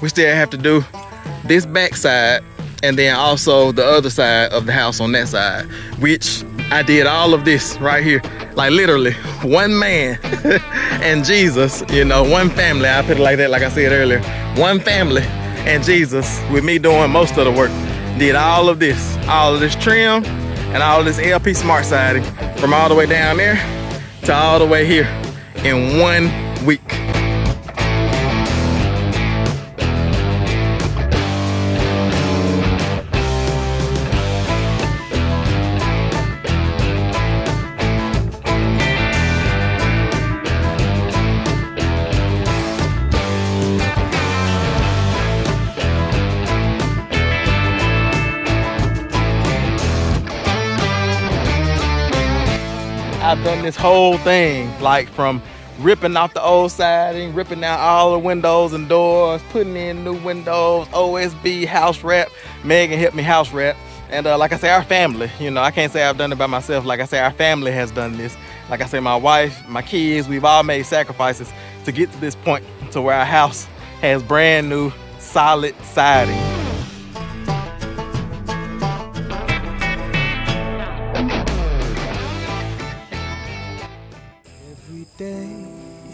we still have to do this back side and then also the other side of the house on that side, which I did all of this right here, like literally one man and Jesus, you know, one family. I put it like that, like I said earlier, one family and Jesus, with me doing most of the work. Did all of this trim and all of this LP Smart siding from all the way down there to all the way here in 1 week. I've done this whole thing, like from ripping off the old siding, ripping out all the windows and doors, putting in new windows, OSB, house wrap. Megan helped me house wrap. And like I say, our family, you know, I can't say I've done it by myself. Like I say, our family has done this. Like I say, my wife, my kids, we've all made sacrifices to get to this point to where our house has brand new solid siding.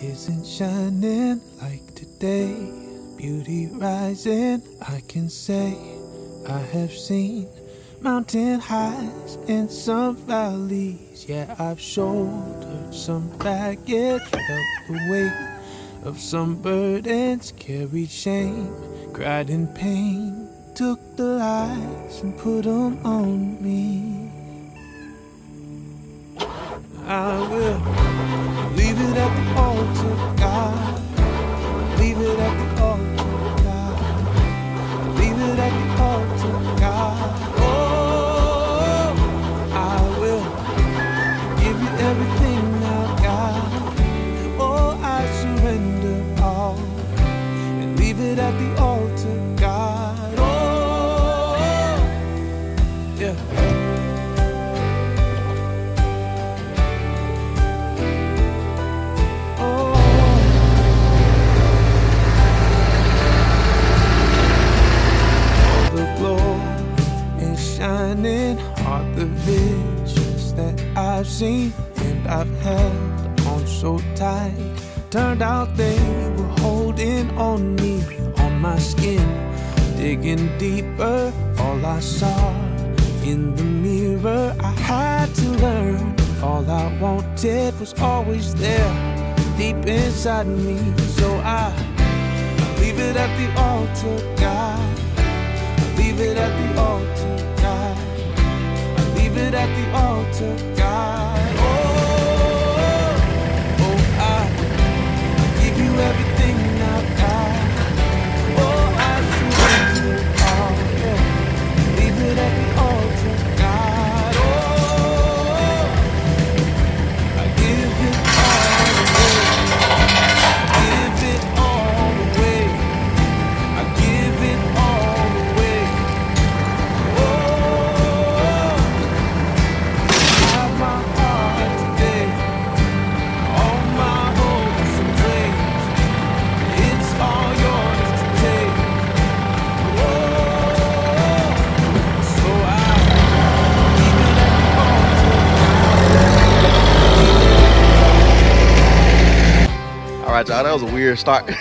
Isn't shining like today, beauty rising, I can say I have seen mountain heights and some valleys. Yeah, I've shouldered some baggage, felt the weight of some burdens, carried shame, cried in pain, took the lies and put them on me. I will leave it at the altar, God. Leave it at the altar, God. Leave it at the altar, God. Oh, I will give you everything now, God. Oh, I surrender all and leave it at the altar, God. Oh, yeah. Are the visions that I've seen and I've held on so tight. Turned out they were holding on me, on my skin, digging deeper. All I saw in the mirror, I had to learn. All I wanted was always there, deep inside me. So I leave it at the altar, God. Leave it at the altar, God. Leave it at the altar, God. Oh, oh, I give you everything now, God. Oh, I surrender all. Yeah. Leave it at the altar, God. Oh, I give it all away. Give it all away. I give it all away. Oh, have my heart today, all my hopes and dreams, it's all yours to take. Oh, so I leave it at the altar. All right, y'all, that was a weird start to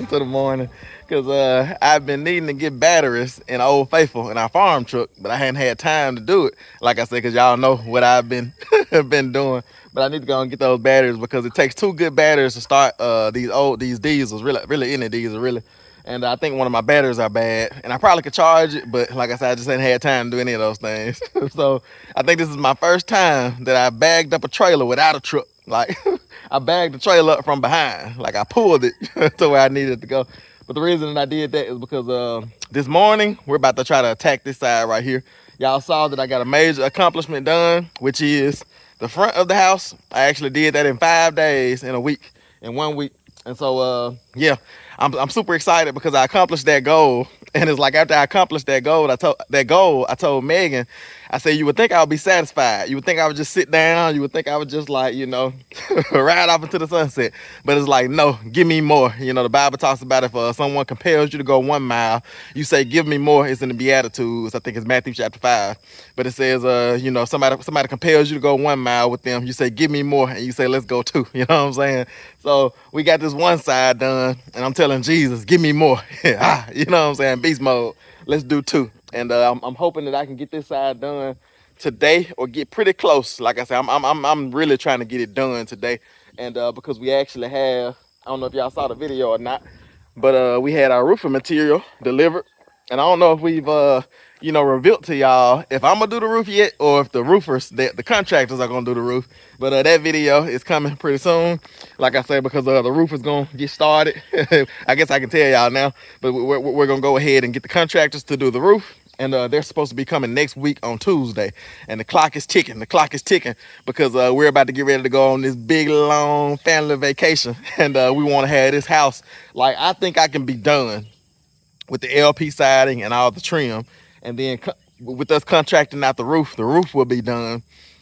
the morning because I've been needing to get batteries in Old Faithful in our farm truck, but I hadn't had time to do it. Like I said, because y'all know what I've been been doing. But I need to go and get those batteries because it takes 2 good batteries to start these diesels, really any diesel, really. And I think one of my batteries are bad, and I probably could charge it, but like I said, I just ain't had time to do any of those things. So I think this is my first time that I bagged up a trailer without a truck. Like I bagged the trailer up from behind, like I pulled it to where I needed it to go. But the reason that I did that is because this morning we're about to try to attack this side right here. Y'all saw that I got a major accomplishment done, which is the front of the house. I actually did that in 5 days, in 1 week. And so yeah, I'm super excited because I accomplished that goal. And it's like after I accomplished that goal, I told Megan, I said, you would think I would be satisfied. You would think I would just sit down. You would think I would just like, ride off into the sunset. But it's like, no, give me more. The Bible talks about if someone compels you to go 1 mile, you say, give me more. It's in the Beatitudes. I think it's Matthew chapter 5. But it says, somebody compels you to go 1 mile with them. You say, give me more. And you say, let's go 2. You know what I'm saying? So we got this one side done. And I'm telling Jesus, give me more. You know what I'm saying? Beast mode. Let's do 2. And I'm hoping that I can get this side done today or get pretty close. Like I said, I'm really trying to get it done today. And because we actually have, I don't know if y'all saw the video or not, but we had our roofing material delivered. And I don't know if we've, revealed to y'all if I'm gonna do the roof yet or if the roofers, the contractors are gonna do the roof. But that video is coming pretty soon. Like I said, because the roof is gonna get started. I guess I can tell y'all now, but we're gonna go ahead and get the contractors to do the roof. And they're supposed to be coming next week on Tuesday. And the clock is ticking. The clock is ticking because we're about to get ready to go on this big, long family vacation. And we want to have this house. Like, I think I can be done with the LP siding and all the trim. And then with us contracting out the roof will be done.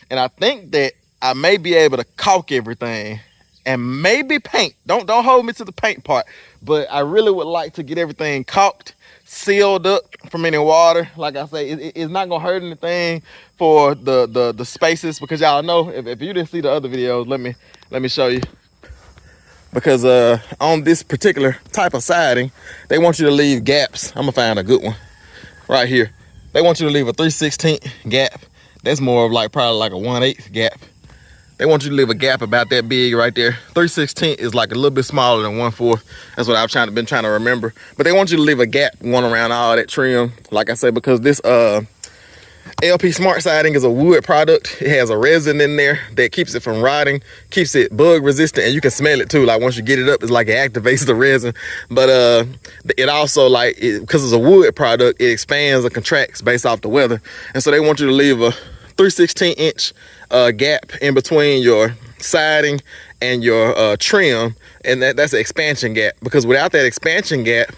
And I think that I may be able to caulk everything and maybe paint. Don't hold me to the paint part. But I really would like to get everything caulked, sealed up from any water. Like I say, it's not gonna hurt anything for the spaces, because y'all know if you didn't see the other videos, let me show you. Because on this particular type of siding, they want you to leave gaps. I'm gonna find a good one right here. They want you to leave a 3/16 gap. That's more of like probably like a 1/8 gap. They want you to leave a gap about that big right there. 3/16 is like a little bit smaller than 1/4. That's what I've been trying to remember. But they want you to leave a gap going around all that trim. Like I said, because this LP Smart Siding is a wood product. It has a resin in there that keeps it from rotting, keeps it bug resistant, and you can smell it too. Like once you get it up, it's like it activates the resin. But it also, because it's a wood product, it expands or contracts based off the weather. And so they want you to leave a 3/16 inch gap in between your siding and your trim, and that's an expansion gap, because without that expansion gap,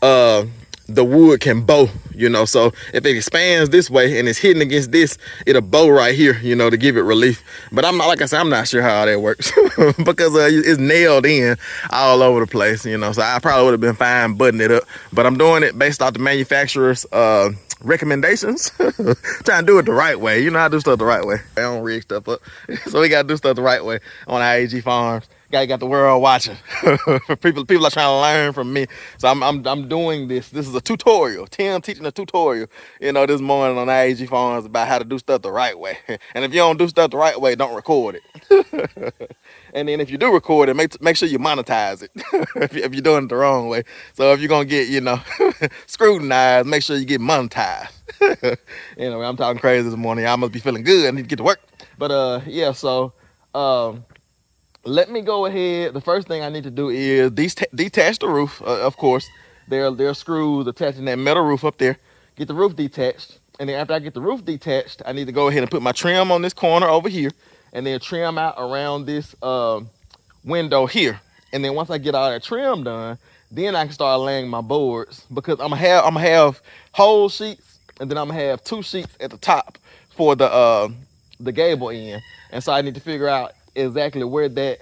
the wood can bow, so if it expands this way and it's hitting against this, it'll bow right here, to give it relief. But I'm not sure how that works because it's nailed in all over the place, so I probably would have been fine buttoning it up. But I'm doing it based off the manufacturer's recommendations. Trying to do it the right way. I do stuff the right way. I don't rig stuff up. So we gotta do stuff the right way on I.A.G Farms. Got the world watching. people are trying to learn from me. So I'm doing this. This is a tutorial. Tim teaching a tutorial, this morning on I.A.G Farms about how to do stuff the right way. And if you don't do stuff the right way, don't record it. And then if you do record it, make sure you monetize it if you're doing it the wrong way. So if you're gonna get, scrutinized, make sure you get monetized. Anyway, I'm talking crazy this morning. Y'all must be feeling good. I need to get to work. But yeah, so let me go ahead. The first thing I need to do is detach the roof. Of course, there are screws attaching that metal roof up there. Get the roof detached. And then after I get the roof detached, I need to go ahead and put my trim on this corner over here, and then trim out around this window here. And then once I get all that trim done, then I can start laying my boards, because I'm gonna have whole sheets, and then I'm gonna have 2 sheets at the top for the gable end. And so I need to figure out exactly where that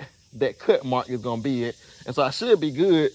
cut mark is gonna be at. And so I should be good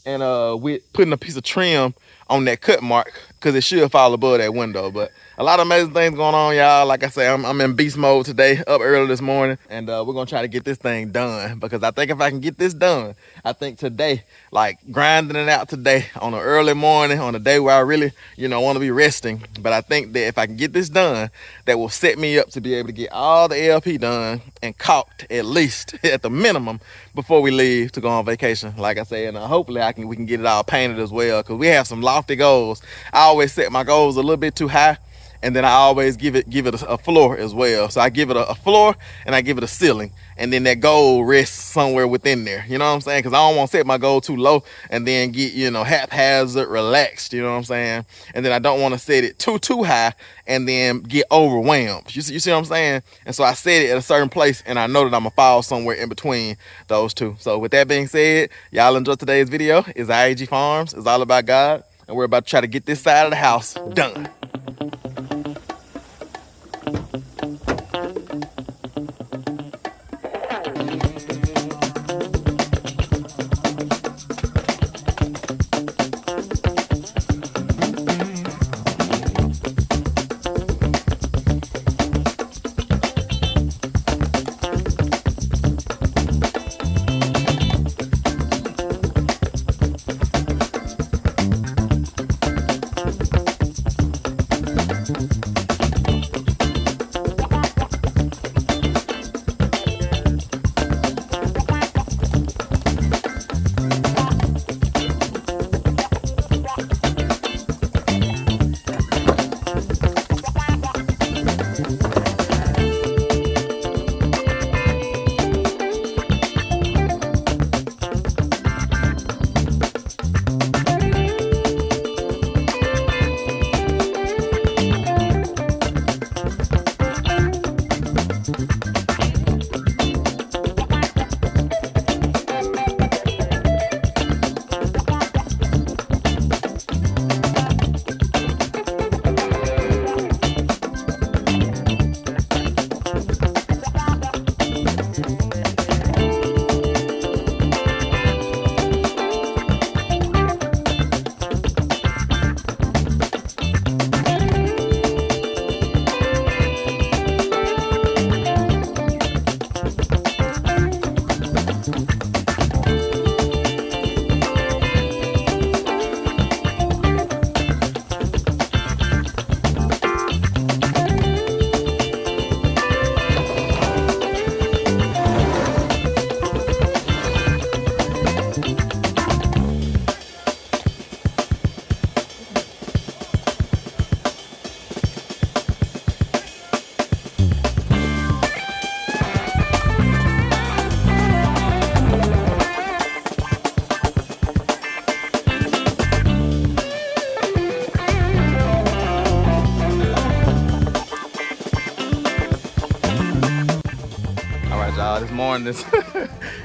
and with putting a piece of trim on that cut mark, because it should fall above that window. But a lot of amazing things going on, y'all. Like I say, I'm in beast mode today, up early this morning, and we're gonna try to get this thing done, because I think if I can get this done, I think today, like grinding it out today on an early morning, on a day where I really, want to be resting. But I think that if I can get this done, that will set me up to be able to get all the LP done and caulked, at least at the minimum, before we leave to go on vacation. Like I said, and hopefully we can get it all painted as well, because we have some lofty goals. I always set my goals a little bit too high, and then I always give it a floor as well. So I give it a floor and I give it a ceiling, and then that goal rests somewhere within there. You know what I'm saying? Because I don't want to set my goal too low and then get haphazard relaxed. You know what I'm saying? And then I don't want to set it too high and then get overwhelmed. You see what I'm saying? And so I set it at a certain place, and I know that I'm gonna fall somewhere in between those two. So with that being said, y'all enjoy today's video. It's I.A.G Farms. It's all about God. and we're about to try to get this side of the house done.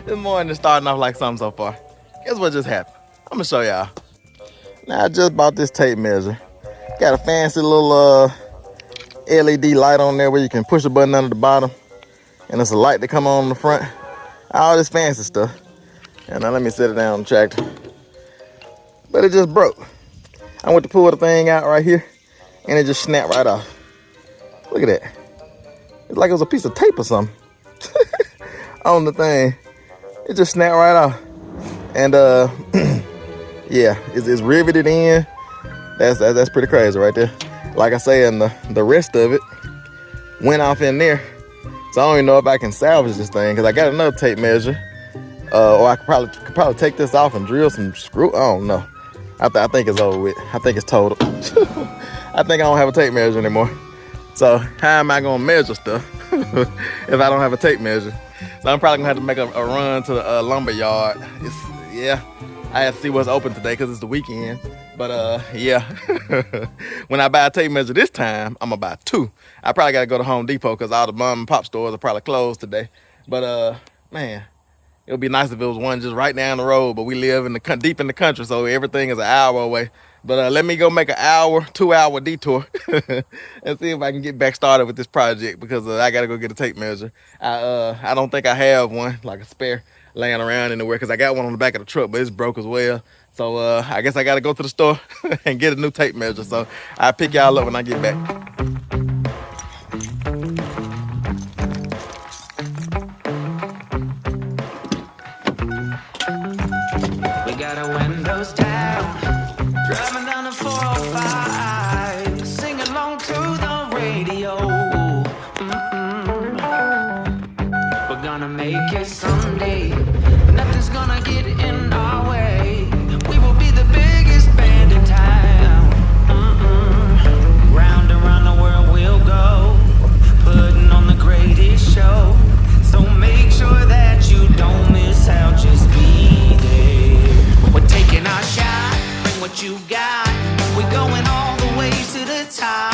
This morning is starting off like something so far. Guess what just happened? I'm gonna show y'all. Now I just bought this tape measure. Got a fancy little LED light on there where you can push a button under the bottom, and it's a light that come on the front. All this fancy stuff. And now let me set it down on the tractor. But it just broke. I went to pull the thing out right here, and it just snapped right off. Look at that. It's like it was a piece of tape or something on the thing. It just snapped right off. And yeah, it's riveted in. That's pretty crazy right there. Like I say, and the rest of it went off in there. So I don't even know if I can salvage this thing, because I got another tape measure. Or I could probably take this off and drill some screw. I don't know. I think it's over with. I think it's total. I think I don't have a tape measure anymore. So how am I gonna measure stuff if I don't have a tape measure? So I'm probably gonna have to make a run to the lumber yard. Yeah, I have to see what's open today because it's the weekend. But yeah, when I buy a tape measure this time, I'm gonna buy two. I probably gotta go to Home Depot because all the mom and pop stores are probably closed today. But man, it would be nice if it was one just right down the road, but we live in deep in the country, so everything is an hour away. But let me go make an 2-hour detour and see if I can get back started with this project, because I gotta go get a tape measure. I don't think I have one, like a spare, laying around anywhere, because I got one on the back of the truck, but it's broke as well. So I guess I gotta go to the store and get a new tape measure. So I'll pick y'all up when I get back. We got our windows down, driving down the 405, sing along to the radio. We're gonna make it someday. Nothing's gonna get in our way. We will be the biggest band in town. Round around the world we'll go, putting on the greatest show. So make sure that you don't miss out, just be there. We're taking our shot, bring what you got. We're going all the way to the top.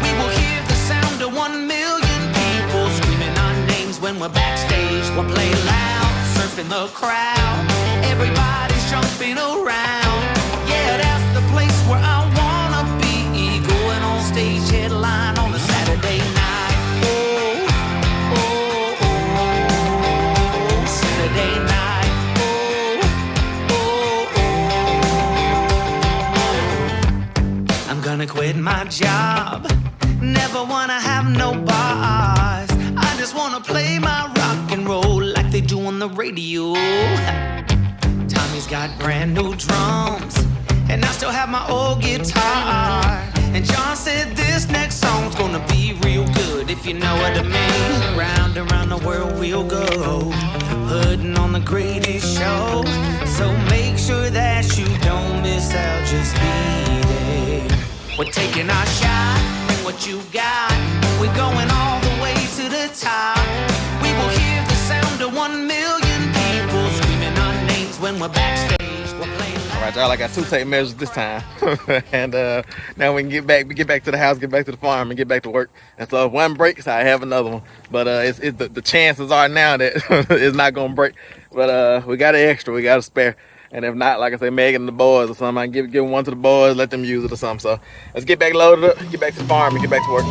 We will hear the sound of 1 million people screaming our names when we're backstage. We'll play loud, surfing the crowd. Everybody's jumping around. Yeah, that's the place wanna quit my job. Never wanna have no bars. I just wanna play my rock and roll like they do on the radio. Tommy's got brand new drums, and I still have my old guitar. And John said this next song's gonna be real good, if you know what I mean. Round and round the world we'll go, putting on the greatest show. So make sure that you don't miss out, just be there. We're taking our shot, bring what you got. We're going all the way to the top. We will hear the sound of 1 million people screaming our names when we're backstage. All right, y'all, I got 2 tape measures this time. And now we can get back to the house, get back to the farm, and get back to work. And so if one breaks, I have another one. But the chances are now that it's not going to break. But we got an extra, we got a spare. And if not, like I say, Megan and the boys or something, I can give one to the boys, let them use it or something. So let's get back loaded up, get back to the farm, and get back to work.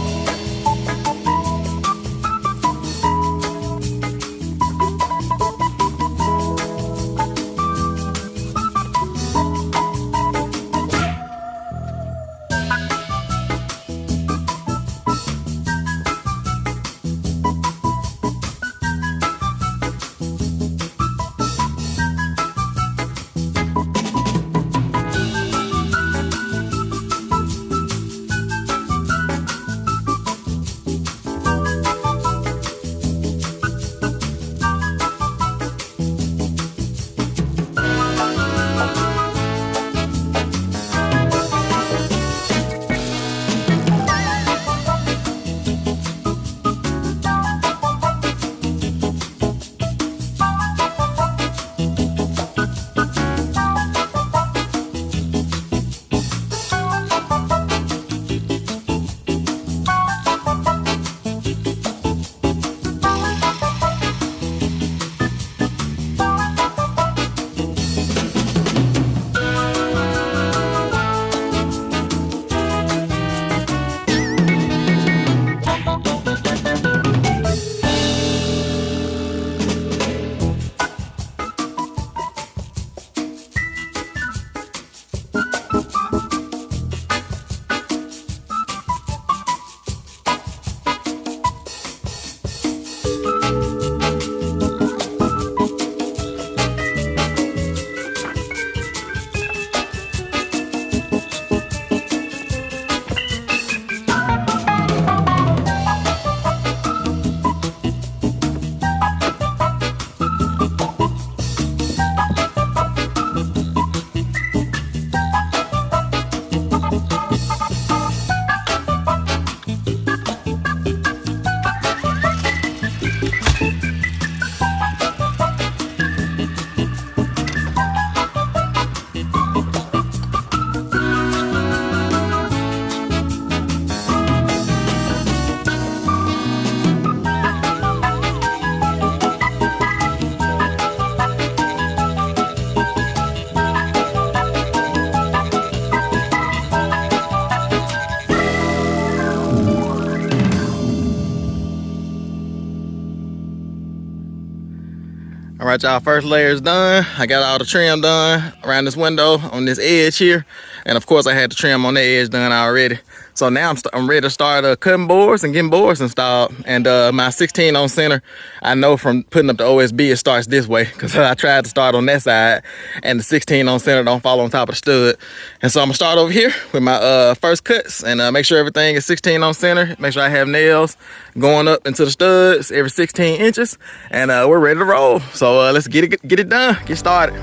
All right, y'all, first layer is done. I got all the trim done around this window on this edge here. And of course I had the trim on that edge done already. So now I'm ready to start cutting boards and getting boards installed. And my 16 on center, I know from putting up the OSB, it starts this way because I tried to start on that side and the 16 on center don't fall on top of the stud. And so I'm gonna start over here with my first cuts and make sure everything is 16 on center. Make sure I have nails going up into the studs every 16 inches. And we're ready to roll. So let's get it done, get started.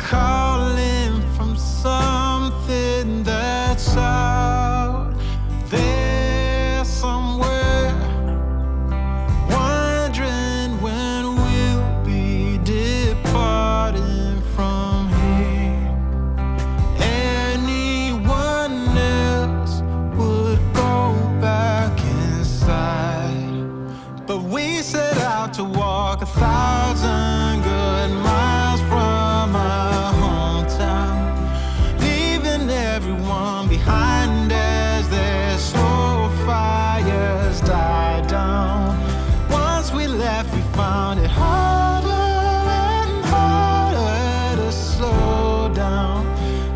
Calling from something that's out. walk 1,000 good miles from my hometown, leaving everyone behind as their slow fires die down. Once we left, we found it harder and harder to slow down,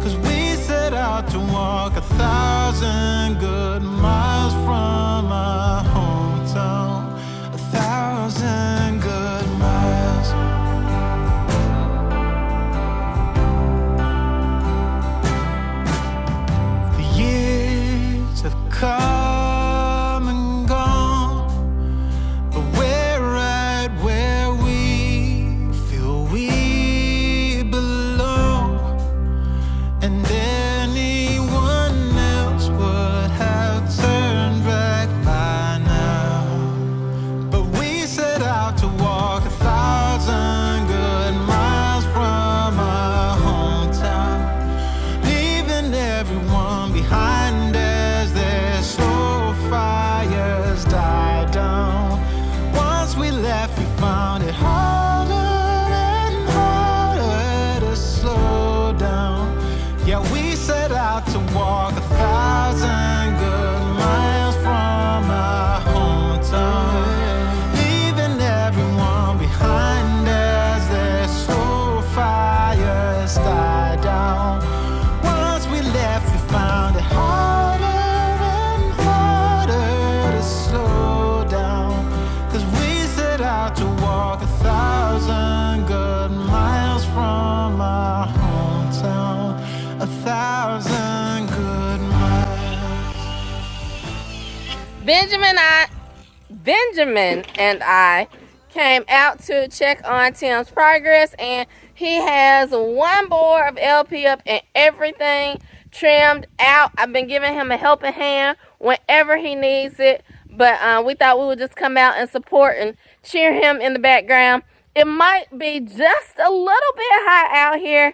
'cause we set out to walk 1,000 good miles from my hometown, 1,000 good miles. The years have come and gone, but we're right where we feel we belong, and anyone else would have turned back by now. But we set out to walk 1,000 good miles from our hometown, leaving everyone behind as their slow fires die down. Once we left, we found it harder and harder to slow down. Yeah, we set out to walk 1,000 good miles from our hometown, leaving everyone behind as their slow fires die down. Once we left, we found it harder and harder to slow down, 'cause we set out to walk 1,000 good miles from our hometown, 1,000 good miles. Benjamin and I came out to check on Tim's progress, and he has one board of LP up and everything trimmed out. I've been giving him a helping hand whenever he needs it, but we thought we would just come out and support and cheer him in the background. It might be just a little bit hot out here.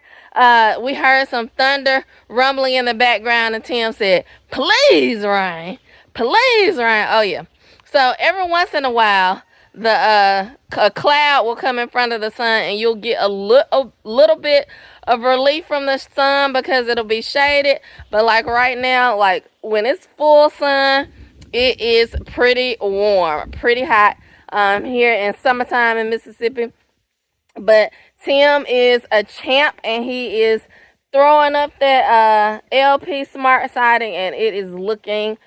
We heard some thunder rumbling in the background, and Tim said, "Please rain, please rain." Oh yeah. So every once in a while, a cloud will come in front of the sun, and you'll get a little bit of relief from the sun because it'll be shaded. But like right now, like when it's full sun, it is pretty warm, pretty hot here in summertime in Mississippi. But Tim is a champ, and he is throwing up that LP smart siding, and it is looking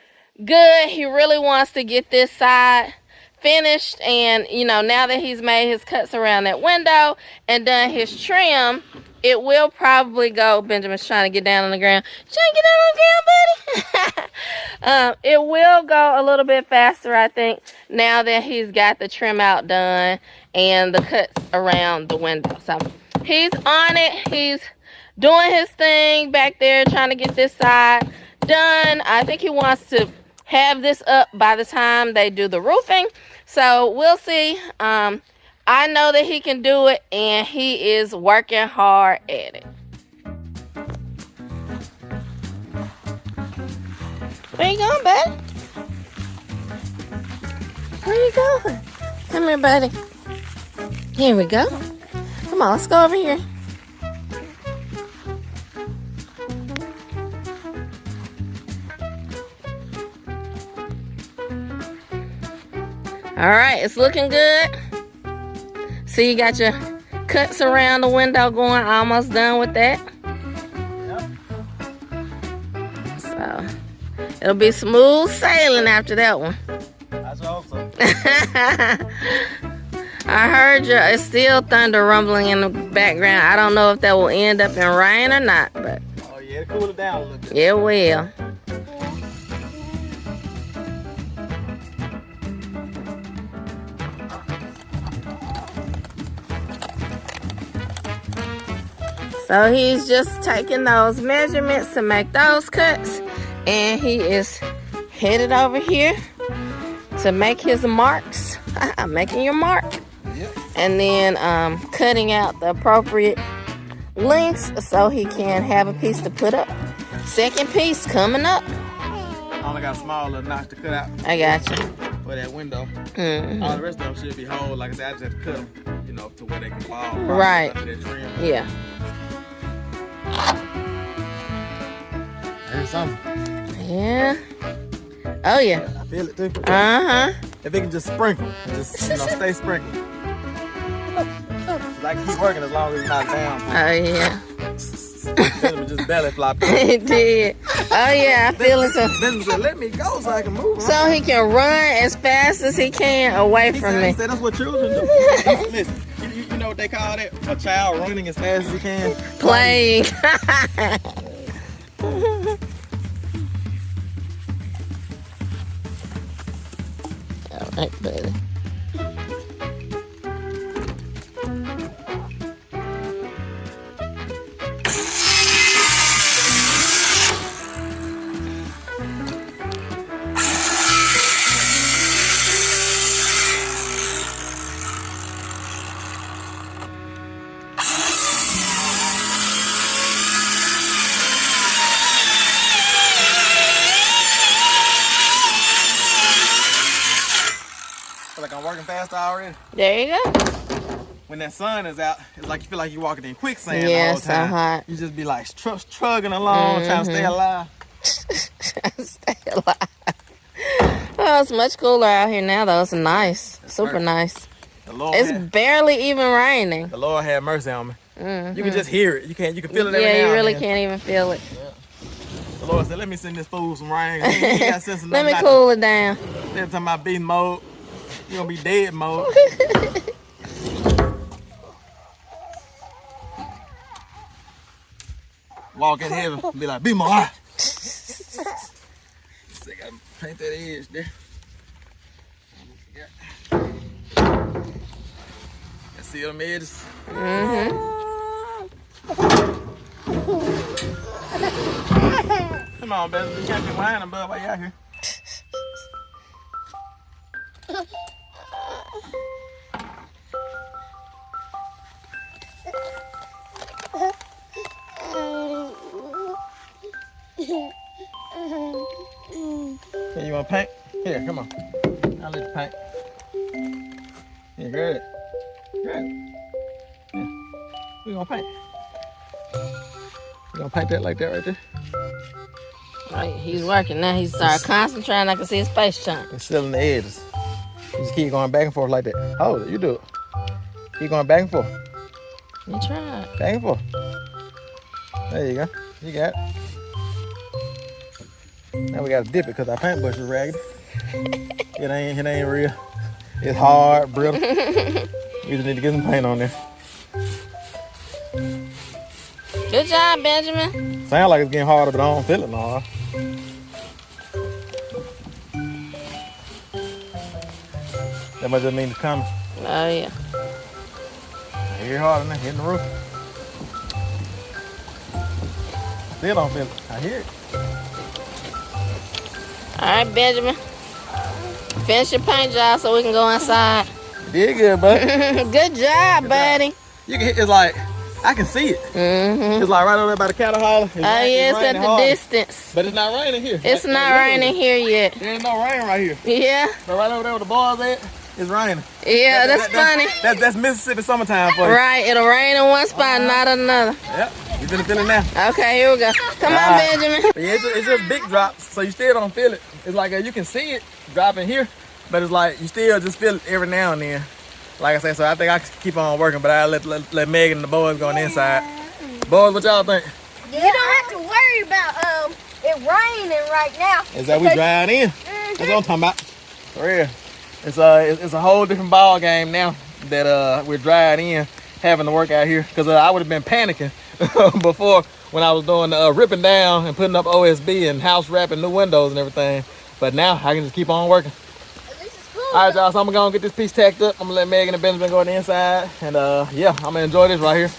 good. He really wants to get this side finished, and you know, now that he's made his cuts around that window and done his trim, it will probably go. Benjamin's trying to get down on the ground. Trying to get down on the ground, buddy. It will go a little bit faster, I think, now that he's got the trim out done and the cuts around the window. So he's on it. He's doing his thing back there, trying to get this side done. I think he wants to have this up by the time they do the roofing. So we'll see. I know that he can do it, and he is working hard at it. Where you going, buddy? Where you going? Come here, buddy. Here we go. Come on, let's go over here. All right, it's looking good. See, you got your cuts around the window going. Almost done with that. Yep. So it'll be smooth sailing after that one. I hope so. I heard you. It's still thunder rumbling in the background. I don't know if that will end up in rain or not, but Oh yeah, cool it down a little bit. it will. So he's just taking those measurements to make those cuts, and he is headed over here to make his marks. Making your mark. Yep. And then cutting out the appropriate lengths so he can have a piece to put up. Second piece coming up. I only got a small little notch to cut out. I got you. for that window. Mm-hmm. All the rest of them should be whole. Like I said, I just have to cut them, you know, to where they can fall. Right. Under that trim. Yeah. There's something. Yeah. Oh yeah. I feel it too. Uh-huh. If it can just sprinkle, just stay sprinkled. I can keep working as long as it's not down. Oh yeah. Just belly flopping. It did. Oh yeah, I feel it too. Benjamin said, let me go so I can move. So he can run as fast as he can away from me. He said that's what children do. Listen, you know what they call that? A child running as fast as he can? Playing. All right, buddy. Like I'm working faster already. There you go. When that sun is out, it's like you feel like you're walking in quicksand Yeah, the whole it's time. so hot. You just be like trugging along, trying to stay alive. Stay alive. Oh, it's much cooler out here now, though. It's nice. Super nice. The Lord It's barely even raining. the Lord had mercy on me. Mm-hmm. You can just hear it. You can feel it every Yeah, now you and really then. can't even feel it. The Lord said, let me send this fool some rain. He ain't got sense enough Let me not cool it down. to- They're talking about beast mode. You gonna be dead mode. Walk in heaven and be like, be more. See, I gotta paint that edge there. See them edges? Mm-hmm. Come on, baby. You can't be whining, bud, while you out here. Here, you want to paint? Here, come on. I'll let you paint. Here, grab it. Grab it. Yeah. We're going to paint. We're going to paint that like that right there. Right, he's working now. He started concentrating. I can see his face change. And sealing the edges. You just keep going back and forth like that. Hold it, you do it. Keep going back and forth. You try. Back and forth. There you go. You got it. Now we gotta dip it because our paintbrush is raggedy. It ain't real. It's hard, brittle. We just need to get some paint on there. Good job, Benjamin. Sound like it's getting harder, but I don't feel it no. That might just mean it's coming. Oh, yeah. I hear it harder now, hitting the roof. Still don't feel it. I hear it. All right, Benjamin. Finish your paint job so we can go inside. You did good, buddy. Good job, buddy. You can hit, it's like, I can see it. Mm-hmm. It's like right over there by the cattle hauler. Oh, yeah, it's at the distance. But it's not raining here. It's not raining here yet. There's no rain right here. Yeah. But right over there where the boys at, it's raining. Yeah, that's funny. That's Mississippi summertime for you. Right, it'll rain in one spot, not another. Yep, you finna feel it now. Okay, here we go. Come on, Benjamin. But yeah, it's just big drops, so you still don't feel it. It's like you can see it dropping here, but it's like you still just feel it every now and then. Like I said, so I think I can keep on working, but I'll let Megan and the boys go on the inside. Boys, what y'all think? You don't have to worry about it raining right now. Is that we drying in? That's what I'm talking about. For real. It's a whole different ball game now that we're drying in, having to work out here. Because I would have been panicking before when I was doing ripping down and putting up OSB and house wrapping new windows and everything. But now I can just keep on working. At least it's cool. All right, y'all, so I'm gonna get this piece tacked up. I'm gonna let Megan and Benjamin go on the inside. And yeah, I'm gonna enjoy this right here.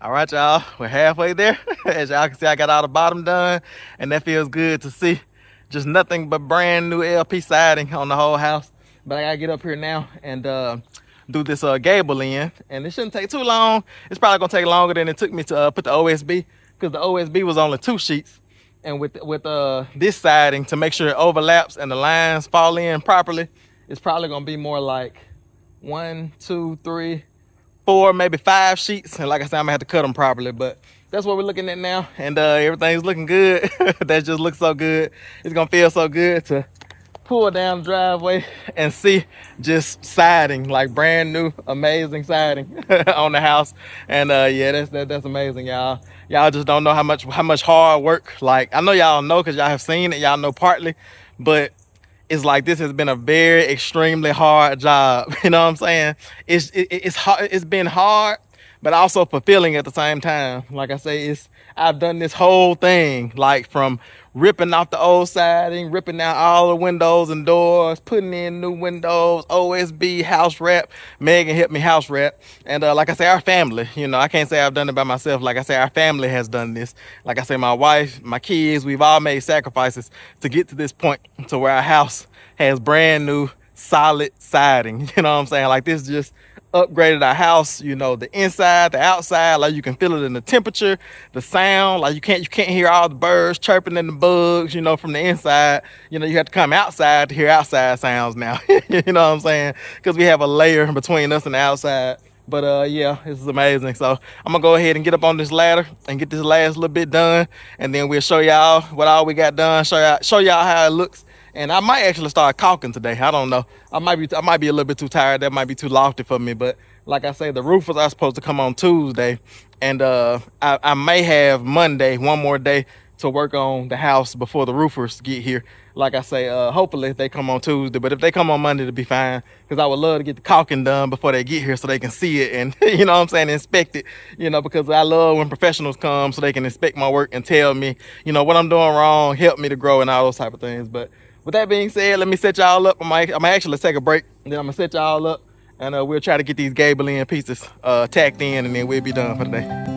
All right, y'all, we're halfway there. As y'all can see, I got all the bottom done, and that feels good to see. Just nothing but brand new LP siding on the whole house. But I gotta get up here now and do this gable in, and it shouldn't take too long. It's probably gonna take longer than it took me to put the OSB, because the OSB was only 2 sheets. And with this siding, to make sure it overlaps and the lines fall in properly, it's probably gonna be more like 1, 2, 3, 4, maybe 5 sheets. And like I said, I'm gonna have to cut them properly, but that's what we're looking at now. And everything's looking good. That just looks so good. It's gonna feel so good to pull down the driveway and see just siding, like brand new, amazing siding on the house. And yeah, that's amazing, y'all. Y'all just don't know how much hard work. Like, I know y'all know because y'all have seen it, y'all know partly, but it's like this has been a very extremely hard job. You know what I'm saying? It's hard. It's been hard, but also fulfilling at the same time. Like I say, I've done this whole thing, like from ripping off the old siding, ripping out all the windows and doors, putting in new windows, OSB, house wrap. Megan helped me house wrap. And like I say, our family, you know, I can't say I've done it by myself. Like I say, our family has done this. Like I say, my wife, my kids, we've all made sacrifices to get to this point to where our house has brand new solid siding. You know what I'm saying? Like, this just upgraded our house, you know, the inside, the outside. Like, you can feel it in the temperature, the sound. Like, you can't hear all the birds chirping and the bugs, you know, from the inside. You know, you have to come outside to hear outside sounds now. You know what I'm saying? Because we have a layer between us and the outside. But yeah, this is amazing. So I'm gonna go ahead and get up on this ladder and get this last little bit done, and then we'll show y'all what all we got done, show y'all how it looks. And I might actually start caulking today. I don't know. I might be a little bit too tired. That might be too lofty for me. But like I say, the roofers are supposed to come on Tuesday, and I may have Monday, one more day, to work on the house before the roofers get here. Like I say, hopefully they come on Tuesday, but if they come on Monday, it'll be fine, because I would love to get the caulking done before they get here so they can see it and, you know what I'm saying, inspect it, you know, because I love when professionals come so they can inspect my work and tell me, you know, what I'm doing wrong, help me to grow, and all those type of things. But with that being said, let me set y'all up. I'm gonna actually take a break, and then I'm gonna set y'all up, and we'll try to get these gable in pieces tacked in, and then we'll be done for the day.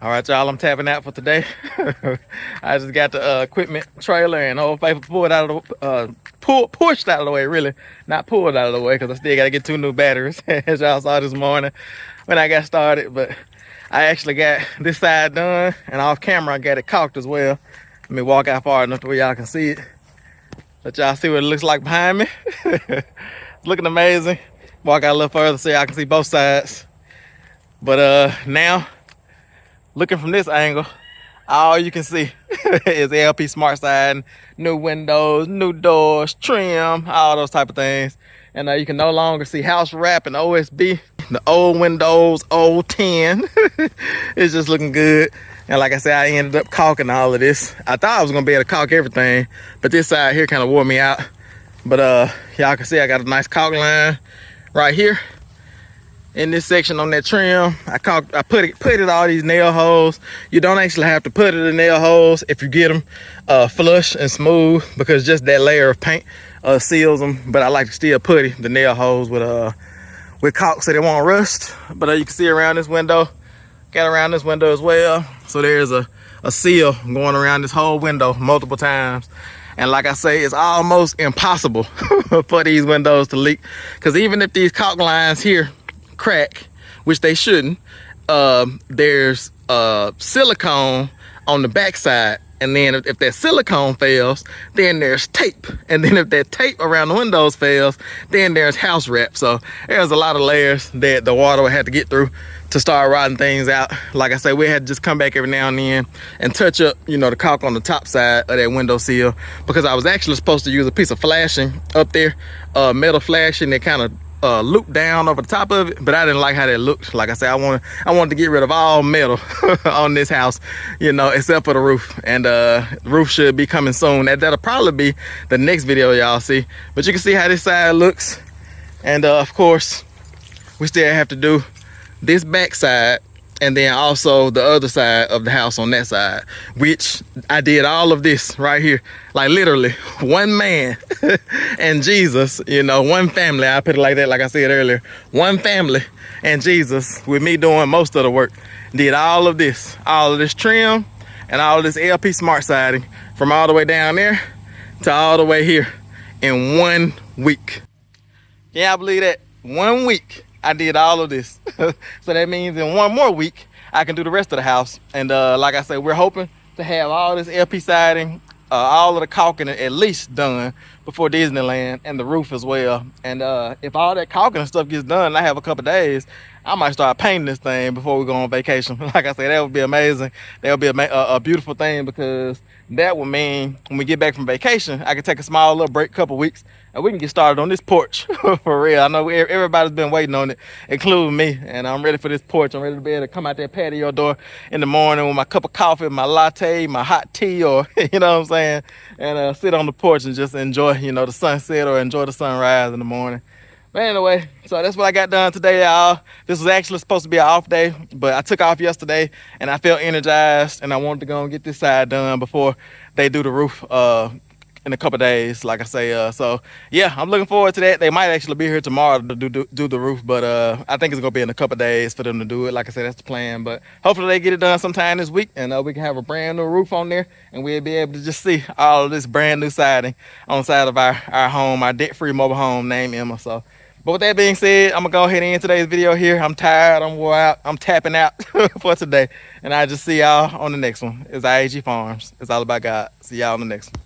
All right, y'all, I'm tapping out for today. I just got the equipment trailer and Old Faithful pulled out of the, pushed out of the way, really. Not pulled out of the way, because I still got to get 2 new batteries, as y'all saw this morning when I got started. But I actually got this side done, and off camera, I got it caulked as well. Let me walk out far enough to where y'all can see it. Let y'all see what it looks like behind me. It's looking amazing. Walk out a little further so y'all can see both sides. But now, looking from this angle, all you can see is LP Smart Siding, new windows, new doors, trim, all those type of things. And you can no longer see house wrap and OSB. The old windows, old tin. It's just looking good. And like I said, I ended up caulking all of this. I thought I was gonna be able to caulk everything, but this side here kind of wore me out. But y'all can see I got a nice caulk line right here. In this section on that trim, I put it all these nail holes. You don't actually have to put it in nail holes if you get them flush and smooth, because just that layer of paint seals them. But I like to still put the nail holes with caulk so they won't rust. But you can see around this window, got around this window as well. So there's a seal going around this whole window multiple times. And like I say, it's almost impossible for these windows to leak, because even if these caulk lines here crack, which they shouldn't, there's silicone on the backside, and then if that silicone fails, then there's tape, and then if that tape around the windows fails, then there's house wrap. So there's a lot of layers that the water would have to get through to start rotting things out. Like I said, we had to just come back every now and then and touch up, the caulk on the top side of that window seal, because I was actually supposed to use a piece of flashing up there, metal flashing that kind of loop down over the top of it, but I didn't like how that looked. Like I said, I wanted to get rid of all metal on this house, except for the roof. And the roof should be coming soon. That'll probably be the next video y'all see. But you can see how this side looks. And of course, we still have to do this back side, and then also the other side of the house on that side, which I did all of this right here. Like literally one man and Jesus, one family. I put it like that, like I said earlier. One family and Jesus, with me doing most of the work. Did all of this trim and all of this LP Smart Siding from all the way down there to all the way here in 1 week. Yeah, I believe that. 1 week. I did all of this. So that means in 1 more week, I can do the rest of the house. And like I said, we're hoping to have all this LP siding, all of the caulking at least done before Disneyland, and the roof as well. And if all that caulking and stuff gets done and I have a couple days, I might start painting this thing before we go on vacation. Like I said, that would be amazing. That would be a beautiful thing, because that would mean when we get back from vacation, I can take a small little break, couple weeks, and we can get started on this porch for real. I know everybody's been waiting on it, including me, and I'm ready for this porch. I'm ready to be able to come out that patio door in the morning with my cup of coffee, my latte, my hot tea, or you know what I'm saying, and sit on the porch and just enjoy, the sunset or enjoy the sunrise in the morning. But anyway, so that's what I got done today, y'all. This was actually supposed to be an off day, but I took off yesterday and I felt energized, and I wanted to go and get this side done before they do the roof in a couple days, like I say. So yeah, I'm looking forward to that. They might actually be here tomorrow to do the roof, but I think it's gonna be in a couple days for them to do it. Like I said, that's the plan. But hopefully they get it done sometime this week, and we can have a brand new roof on there, and we'll be able to just see all of this brand new siding on the side of our home, our debt-free mobile home named Emma. So, but with that being said, I'm gonna go ahead and end today's video here. I'm tired, I'm wore out, I'm tapping out for today, and I just see y'all on the next one. It's I.A.G Farms. It's all about God. See y'all on the next one.